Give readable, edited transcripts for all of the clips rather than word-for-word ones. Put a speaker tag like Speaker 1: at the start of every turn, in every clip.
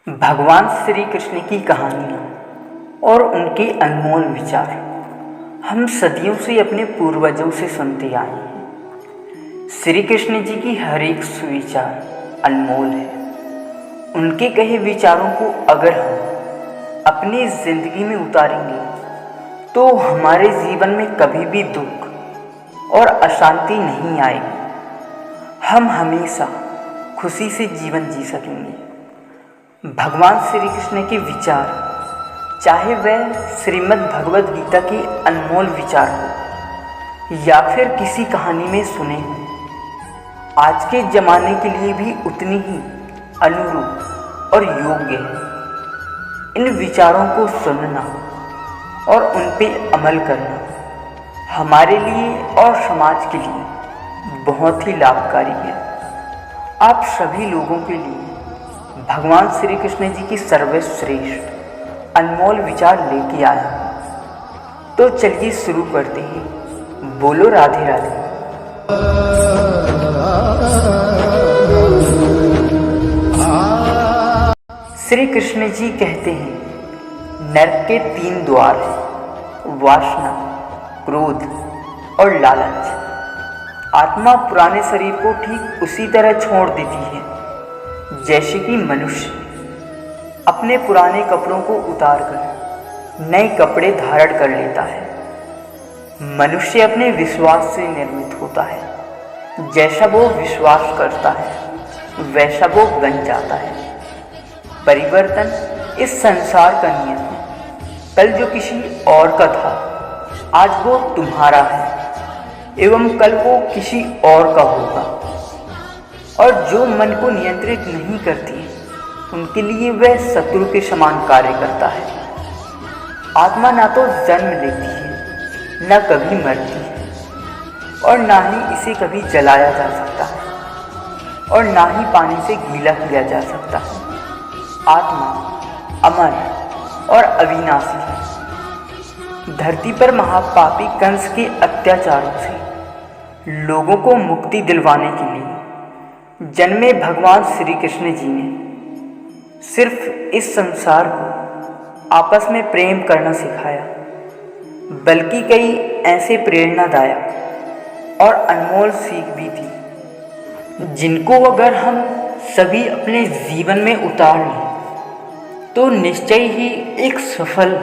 Speaker 1: भगवान श्री कृष्ण की कहानियाँ और उनके अनमोल विचार हम सदियों से अपने पूर्वजों से सुनते आए हैं। श्री कृष्ण जी की हर एक सुविचार अनमोल है। उनके कहे विचारों को अगर हम अपनी जिंदगी में उतारेंगे तो हमारे जीवन में कभी भी दुख और अशांति नहीं आएगी। हम हमेशा खुशी से जीवन जी सकेंगे। भगवान श्री कृष्ण के विचार, चाहे वह श्रीमद् भगवद गीता की अनमोल विचार हो या फिर किसी कहानी में सुने हो, आज के ज़माने के लिए भी उतनी ही अनुरूप और योग्य है। इन विचारों को सुनना और उन पर अमल करना हमारे लिए और समाज के लिए बहुत ही लाभकारी है। आप सभी लोगों के लिए भगवान श्री कृष्ण जी की सर्वश्रेष्ठ अनमोल विचार लेके आया हूँ। तो चलिए शुरू करते हैं। बोलो राधे राधे। श्री कृष्ण जी कहते हैं, नरक के 3 द्वार हैं, वासना, क्रोध और लालच। आत्मा पुराने शरीर को ठीक उसी तरह छोड़ देती है जैसे कि मनुष्य अपने पुराने कपड़ों को उतारकर नए कपड़े धारण कर लेता है। मनुष्य अपने विश्वास से निर्मित होता है। जैसा वो विश्वास करता है वैसा वो बन जाता है। परिवर्तन इस संसार का नियम है। कल जो किसी और का था, आज वो तुम्हारा है एवं कल वो किसी और का होगा। और जो मन को नियंत्रित नहीं करती, उनके लिए वह शत्रु के समान कार्य करता है। आत्मा ना तो जन्म लेती है, न कभी मरती है, और ना ही इसे कभी जलाया जा सकता है, और ना ही पानी से गीला किया जा सकता है। आत्मा अमर और अविनाशी है। धरती पर महापापी कंस के अत्याचारों से लोगों को मुक्ति दिलवाने के लिए जन्मे भगवान श्री कृष्ण जी ने सिर्फ इस संसार को आपस में प्रेम करना सिखाया, बल्कि कई ऐसे प्रेरणादायक और अनमोल सीख भी थी जिनको अगर हम सभी अपने जीवन में उतार लें तो निश्चय ही एक सफल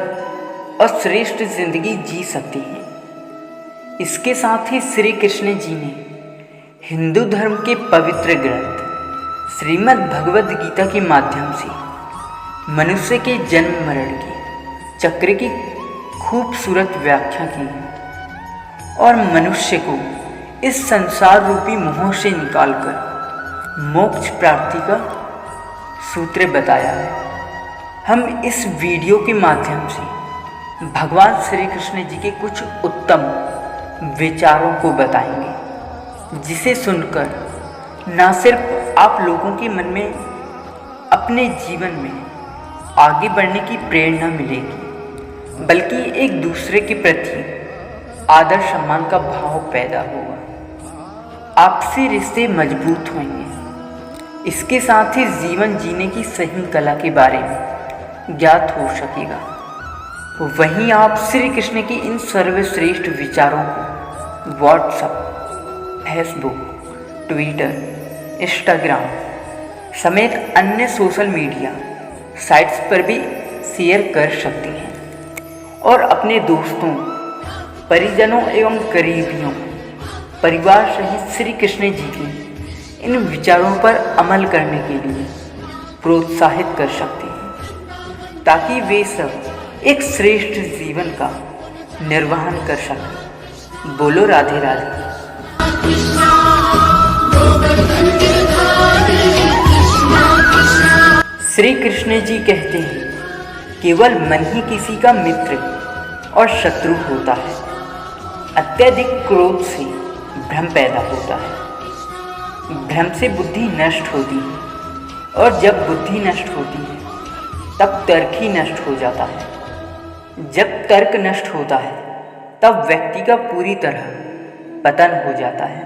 Speaker 1: और श्रेष्ठ जिंदगी जी सकते हैं। इसके साथ ही श्री कृष्ण जी ने हिंदू धर्म के पवित्र ग्रंथ श्रीमद् भगवद गीता के माध्यम से मनुष्य के जन्म मरण के चक्र की खूबसूरत व्याख्या की और मनुष्य को इस संसार रूपी मोह से निकालकर मोक्ष प्राप्ति का सूत्र बताया है। हम इस वीडियो के माध्यम से भगवान श्री कृष्ण जी के कुछ उत्तम विचारों को बताएंगे, जिसे सुनकर न सिर्फ आप लोगों के मन में अपने जीवन में आगे बढ़ने की प्रेरणा मिलेगी, बल्कि एक दूसरे के प्रति आदर सम्मान का भाव पैदा होगा। आपसी रिश्ते मजबूत होंगे। इसके साथ ही जीवन जीने की सही कला के बारे में ज्ञात हो सकेगा। वहीं आप श्री कृष्ण के इन सर्वश्रेष्ठ विचारों को व्हाट्सएप, फेसबुक, ट्विटर, इंस्टाग्राम समेत अन्य सोशल मीडिया साइट्स पर भी शेयर कर सकती हैं और अपने दोस्तों, परिजनों एवं करीबियों, परिवार सहित श्री कृष्ण जी के इन विचारों पर अमल करने के लिए प्रोत्साहित कर सकते हैं, ताकि वे सब एक श्रेष्ठ जीवन का निर्वहन कर सकें। बोलो राधे राधे। श्री कृष्ण जी कहते हैं, केवल मन ही किसी का मित्र और शत्रु होता है। अत्यधिक क्रोध से भ्रम पैदा होता है। भ्रम से बुद्धि नष्ट होती है, और जब बुद्धि नष्ट होती है तब तर्क ही नष्ट हो जाता है। जब तर्क नष्ट होता है तब व्यक्ति का पूरी तरह पतन हो जाता है।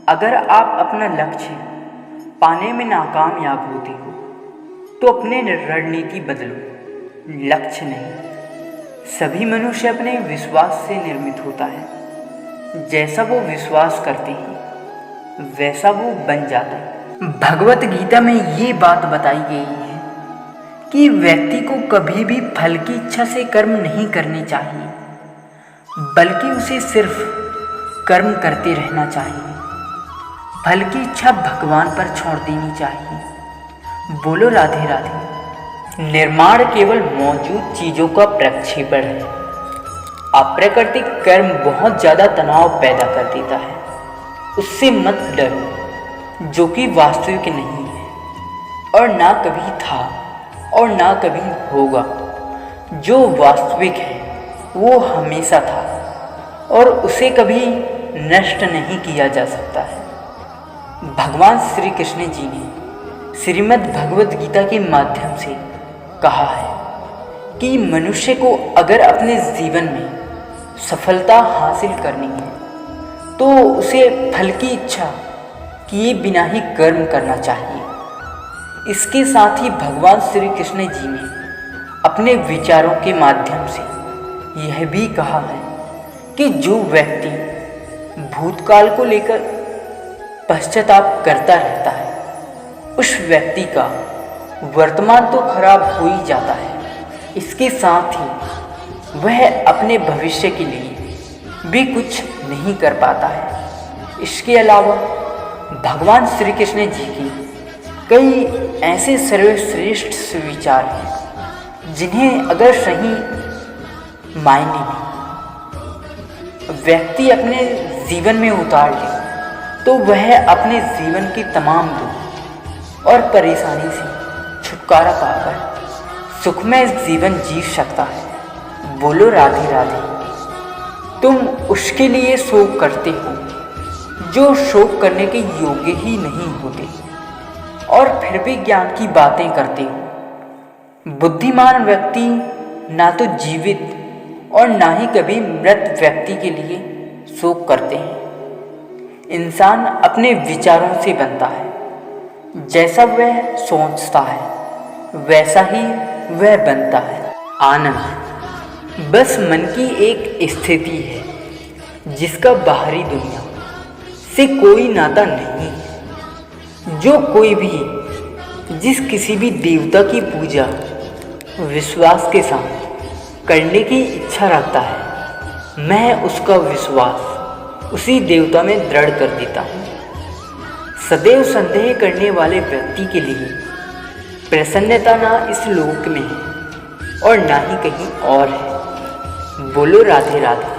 Speaker 1: अगर आप अपना लक्ष्य पाने में नाकामयाब होते हो तो अपने रणनीति बदलो, लक्ष्य नहीं। सभी मनुष्य अपने विश्वास से निर्मित होता है। जैसा वो विश्वास करते हैं वैसा वो बन जाता है। भगवत गीता में ये बात बताई गई है कि व्यक्ति को कभी भी फल की इच्छा से कर्म नहीं करने चाहिए, बल्कि उसे सिर्फ कर्म करते रहना चाहिए। फल की इच्छा भगवान पर छोड़ देनी चाहिए। बोलो राधे राधे। निर्माण केवल मौजूद चीज़ों का प्रक्षेपण है। अप्राकृतिक कर्म बहुत ज़्यादा तनाव पैदा कर देता है। उससे मत डरो, जो कि वास्तविक नहीं है और ना कभी था और ना कभी होगा। जो वास्तविक है वो हमेशा था और उसे कभी नष्ट नहीं किया जा सकता है। भगवान श्री कृष्ण जी ने श्रीमद् भगवद गीता के माध्यम से कहा है कि मनुष्य को अगर अपने जीवन में सफलता हासिल करनी है तो उसे फल की इच्छा किए बिना ही कर्म करना चाहिए। इसके साथ ही भगवान श्री कृष्ण जी ने अपने विचारों के माध्यम से यह भी कहा है कि जो व्यक्ति भूतकाल को लेकर पश्चाताप करता रहता है उस व्यक्ति का वर्तमान तो खराब हो ही जाता है, इसके साथ ही वह अपने भविष्य के लिए भी कुछ नहीं कर पाता है। इसके अलावा भगवान श्री कृष्ण जी की कई ऐसे सर्वश्रेष्ठ सुविचार हैं जिन्हें अगर सही मायने में व्यक्ति अपने जीवन में उतार ले तो वह अपने जीवन की तमाम दुख और परेशानी से छुटकारा पाकर सुखमय जीवन जी सकता है। बोलो राधे राधे। तुम उसके लिए शोक करते हो जो शोक करने के योग्य ही नहीं होते और फिर भी ज्ञान की बातें करते हो। बुद्धिमान व्यक्ति ना तो जीवित और ना ही कभी मृत व्यक्ति के लिए शोक करते हैं। इंसान अपने विचारों से बनता है। जैसा वह सोचता है वैसा ही वह बनता है। आनंद बस मन की एक स्थिति है जिसका बाहरी दुनिया से कोई नाता नहीं है। जो कोई भी जिस किसी भी देवता की पूजा विश्वास के साथ करने की इच्छा रखता है, मैं उसका विश्वास उसी देवता में दृढ़ कर देता हूँ। सदैव संदेह करने वाले व्यक्ति के लिए प्रसन्नता ना इस लोक में है और ना ही कहीं और है। बोलो राधे राधे।